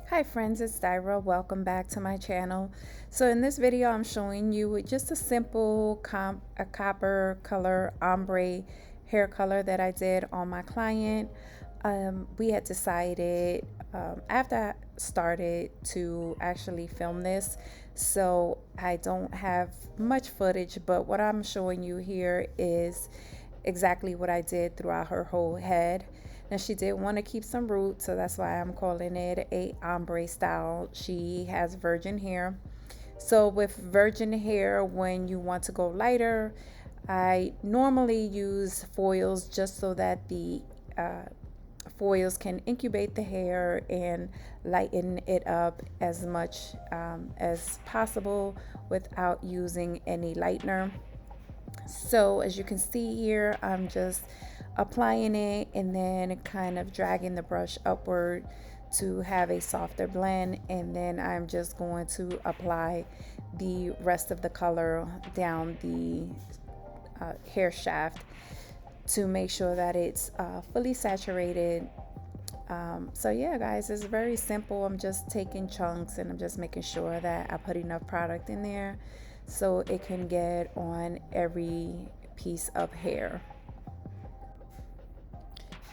Hi friends, it's Daira. Welcome back to my channel. So in this video, I'm showing you just a simple copper color ombre hair color that I did on my client. We had decided after I started to actually film this, so I don't have much footage, but what I'm showing you here is exactly what I did throughout her whole head. Now she did want to keep some roots, so that's why I'm calling it a ombre style. She has virgin hair. So with virgin hair, when you want to go lighter, I normally use foils just so that the foils can incubate the hair and lighten it up as much as possible without using any lightener. So as you can see here, I'm just applying it and then kind of dragging the brush upward to have a softer blend, and then I'm just going to apply the rest of the color down the hair shaft to make sure that it's fully saturated. So yeah guys, it's very simple. I'm just taking chunks and I'm just making sure that I put enough product in there so it can get on every piece of hair.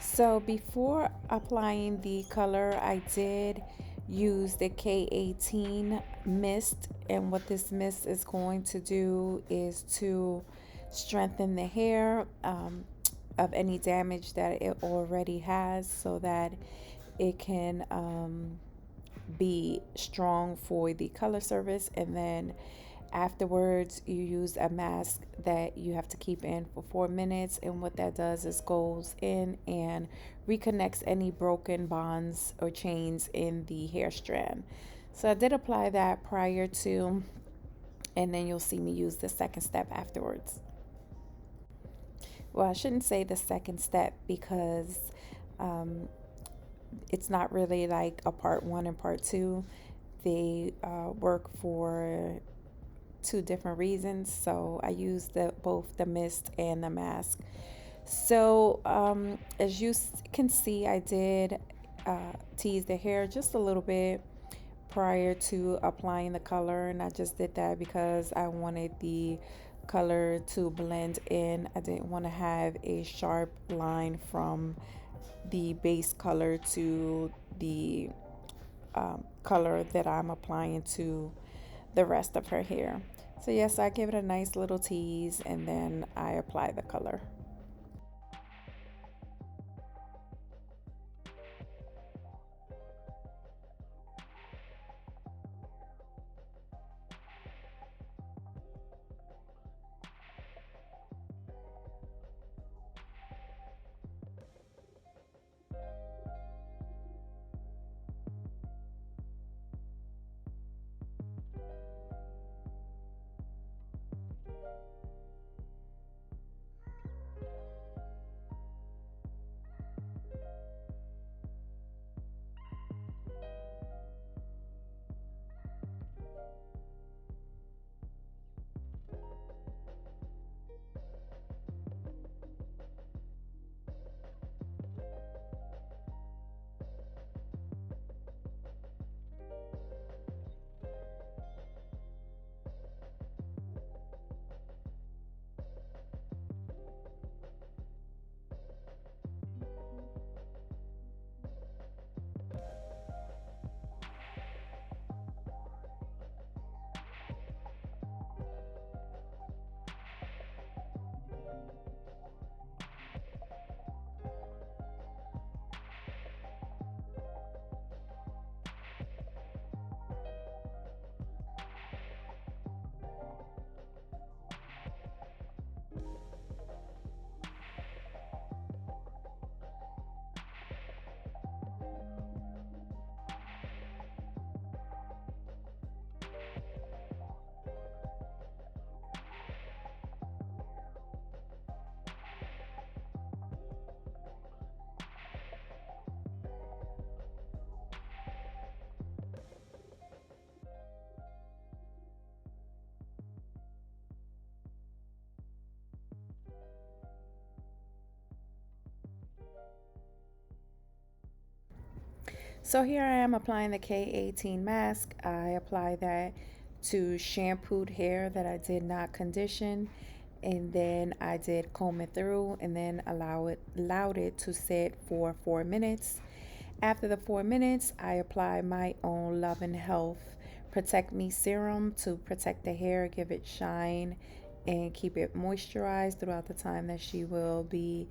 So before applying the color, I did use the K18 mist, and what this mist is going to do is to strengthen the hair of any damage that it already has, so that it can be strong for the color surface. And then afterwards you use a mask that you have to keep in for 4 minutes, and what that does is goes in and reconnects any broken bonds or chains in the hair strand. So I did apply that prior to, and then you'll see me use the second step afterwards. Well, I shouldn't say the second step because um, it's not really like a part one and part two. They work for two different reasons. So I use both the mist and the mask. So as you can see, I did tease the hair just a little bit prior to applying the color, and I just did that because I wanted the color to blend in. I didn't want to have a sharp line from the base color to the color that I'm applying to the rest of her hair. So yes, I give it a nice little tease and then I apply the color. So here I am applying the K18 mask. I apply that to shampooed hair that I did not condition, and then I did comb it through and then allowed it to sit for 4 minutes. After the 4 minutes, I apply my own Love and Health Protect Me serum to protect the hair, give it shine, and keep it moisturized throughout the time that she will be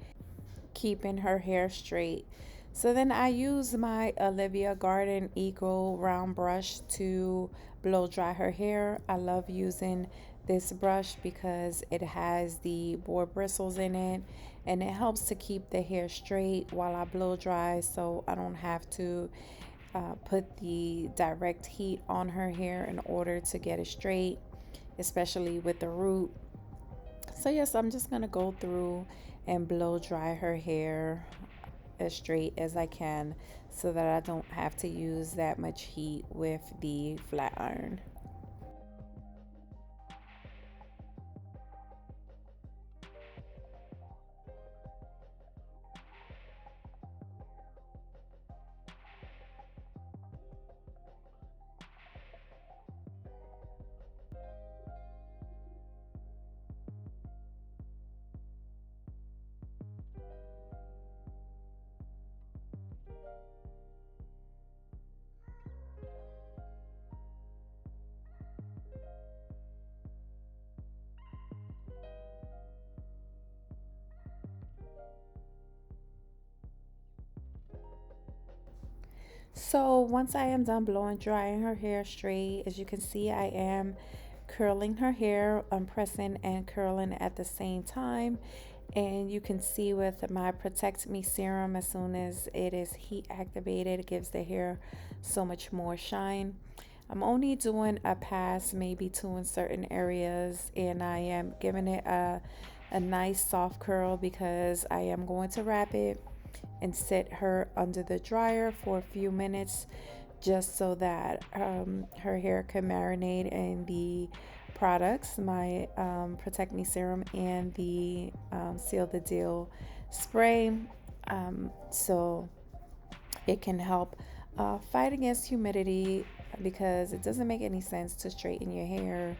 keeping her hair straight. So then I use my Olivia Garden Eco round brush to blow dry her hair. I love using this brush because it has the boar bristles in it, and it helps to keep the hair straight while I blow dry, so I don't have to put the direct heat on her hair in order to get it straight, especially with the root. So yes, I'm just gonna go through and blow dry her hair as straight as I can so that I don't have to use that much heat with the flat iron. So once I am done blowing drying her hair straight, as you can see, I am curling her hair. I'm pressing and curling at the same time. And you can see with my Protect Me serum, as soon as it is heat activated, it gives the hair so much more shine. I'm only doing a pass, maybe two in certain areas, and I am giving it a nice soft curl because I am going to wrap it and set her under the dryer for a few minutes just so that her hair can marinate in the products, my Protect Me serum and the Seal the Deal spray. So it can help fight against humidity because it doesn't make any sense to straighten your hair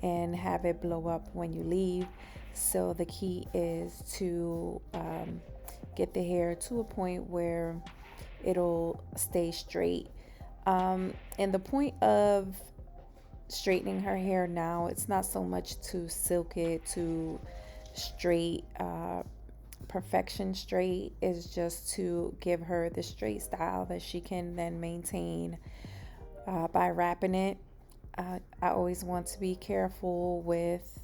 and have it blow up when you leave. So the key is to get the hair to a point where it'll stay straight. And the point of straightening her hair now, it's not so much to silk it to straight perfection straight, is just to give her the straight style that she can then maintain by wrapping it. I always want to be careful with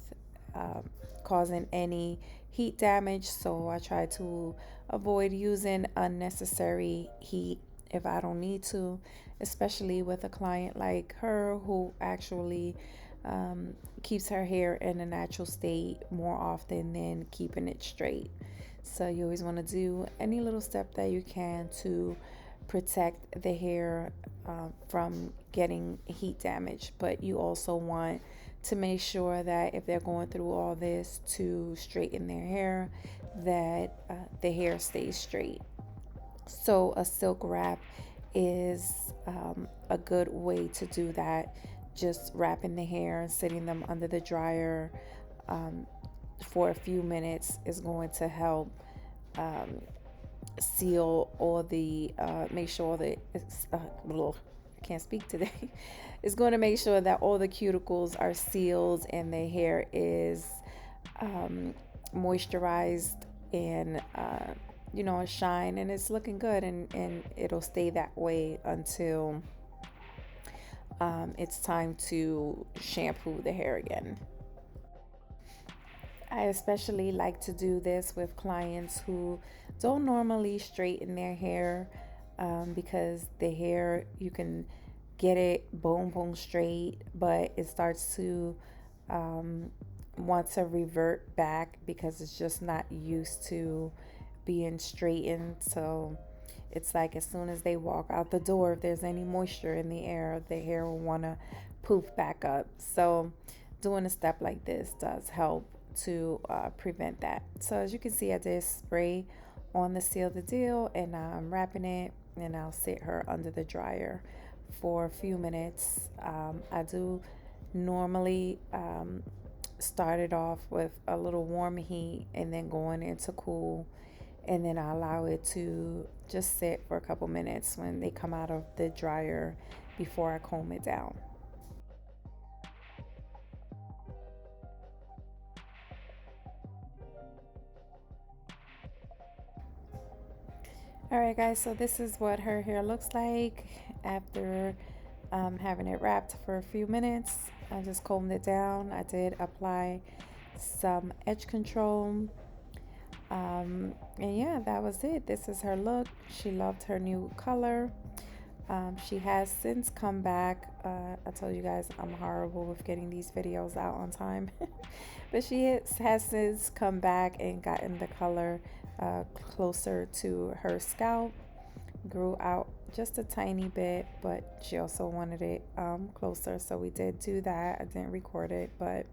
uh, causing any heat damage, so I try to avoid using unnecessary heat if I don't need to, especially with a client like her who actually keeps her hair in a natural state more often than keeping it straight. So you always want to do any little step that you can to protect the hair from getting heat damage, but you also want to make sure that if they're going through all this to straighten their hair, that the hair stays straight. So a silk wrap is a good way to do that. Just wrapping the hair and sitting them under the dryer um, for a few minutes is going to help um, seal all the make sure that it's I can't speak today. It's going to make sure that all the cuticles are sealed and the hair is moisturized and shine, and it's looking good, and it'll stay that way until it's time to shampoo the hair again. I especially like to do this with clients who don't normally straighten their hair because the hair, you can get it bone straight, but it starts to um, want to revert back because it's just not used to being straightened. So it's like as soon as they walk out the door, if there's any moisture in the air, the hair will want to poof back up. So doing a step like this does help to prevent that. So as you can see, I did spray on the Seal the Deal, and I'm wrapping it and I'll sit her under the dryer for a few minutes. I do normally start it off with a little warm heat and then going into cool, and then I allow it to just sit for a couple minutes when they come out of the dryer before I comb it down. All right, guys, so this is what her hair looks like after having it wrapped for a few minutes. I just combed it down. I did apply some edge control. And yeah, that was it. This is her look. She loved her new color. She has since come back. I told you guys I'm horrible with getting these videos out on time. But she has since come back and gotten the color closer to her scalp. Grew out just a tiny bit, but she also wanted it closer. So we did do that. I didn't record it, but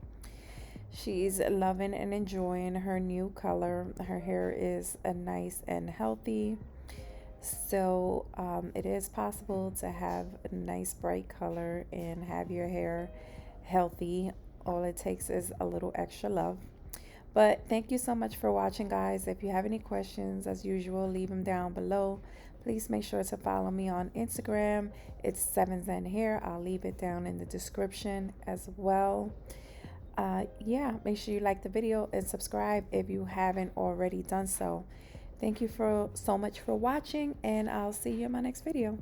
she's loving and enjoying her new color. Her hair is nice and healthy. So it is possible to have a nice bright color and have your hair healthy. All it takes is a little extra love. But thank you so much for watching, guys. If you have any questions, as usual, leave them down below. Please make sure to follow me on Instagram. It's 7Zen Hair. I'll leave it down in the description as well. Yeah, make sure you like the video and subscribe if you haven't already done so. Thank you so much for watching, and I'll see you in my next video.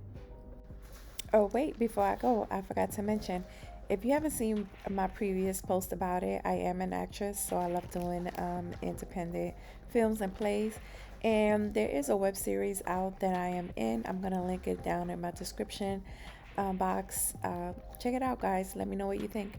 Oh wait, before I go, I forgot to mention, if you haven't seen my previous post about it, I am an actress, so I love doing independent films and plays. And there is a web series out that I am in. I'm going to link it down in my description box. Check it out, guys. Let me know what you think.